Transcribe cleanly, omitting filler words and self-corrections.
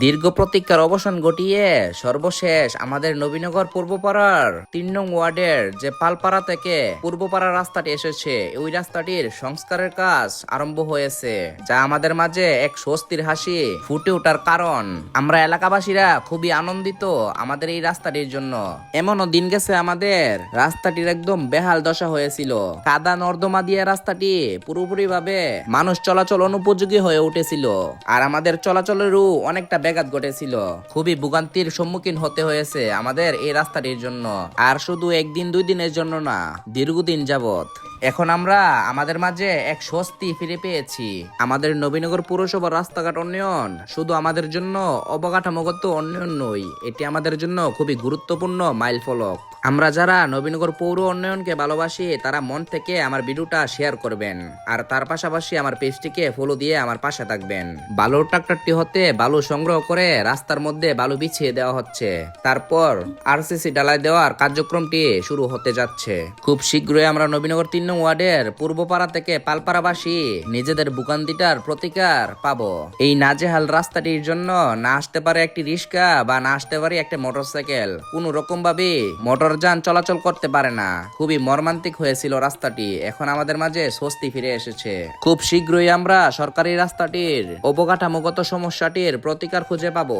দীর্ঘ প্রতীক্ষার অবসান ঘটিয়ে সর্বশেষ আমাদের নবীনগর পূর্বপাড়ার ৩ নং ওয়ার্ডের যে পালপাড়া থেকে পূর্বপাড়া রাস্তাটি এসেছে, ওই রাস্তাটির সংস্কারের কাজ আরম্ভ হয়েছে, যা আমাদের মাঝে এক স্বস্তির হাসি ফুটে ওঠার কারণ। আমরা এলাকাবাসীরা খুবই আনন্দিত আমাদের এই রাস্তাটির জন্য। এমনও দিন গেছে আমাদের রাস্তাটির একদম বেহাল দশা হয়েছিল, কাদা নর্দমা দিয়ে রাস্তাটি পুরোপুরি ভাবে মানুষ চলাচল অনুপযোগী হয়ে উঠেছিল, আর আমাদের চলাচলেরও অনেকটা ব্যাঘাত ঘটেছিল। খুবই ভোগান্তির সম্মুখীন হতে হয়েছে আমাদের এই রাস্তাটির জন্য, আর শুধু একদিন দুই দিনের জন্য না, দীর্ঘদিন যাবত। এখন আমরা আমাদের মাঝে এক স্বস্তি ফিরে পেয়েছি। আমাদের নবীনগর পৌরসভার রাস্তাঘাট উন্নয়ন শুধু আমাদের জন্য অবকাঠামোগত উন্নয়ন নয়, এটি আমাদের জন্য খুবই গুরুত্বপূর্ণ মাইল ফলক। আমরা যারা নবীনগর পৌর উন্নয়নকে ভালোবাসি তারা মন থেকে আমার ভিডিওটা শেয়ার করবেন, আর তার পাশাপাশি আমার পেজটিকে ফলো দিয়ে আমার পাশে থাকবেন। বালুর ট্রাক্টরটি হতে বালু সংগ্রহ করে রাস্তার মধ্যে বালু বিছিয়ে দেওয়া হচ্ছে, তারপর আরসিসি ঢালাই দেওয়ার কার্যক্রমটি শুরু হতে যাচ্ছে। খুব শীঘ্রই আমরা নবীনগর ৩ নং ওয়ার্ডের পূর্বপাড়া থেকে পালপাড়াবাসী নিজেদের ভোগান্তিটার প্রতিকার পাবো। এই নাজেহাল রাস্তাটির জন্য না আসতে পারে একটি রিক্সা বা না আসতে পারে একটা মোটরসাইকেল, কোনো রকম ভাবে মোটরযান চলাচল করতে পারে না। খুবই মর্মান্তিক হয়েছিল রাস্তাটি, এখন আমাদের মাঝে স্বস্তি ফিরে এসেছে। খুব শীঘ্রই আমরা সরকারি রাস্তাটির অবকাঠামোগত সমস্যাটির প্রতিকার খুঁজে পাবো।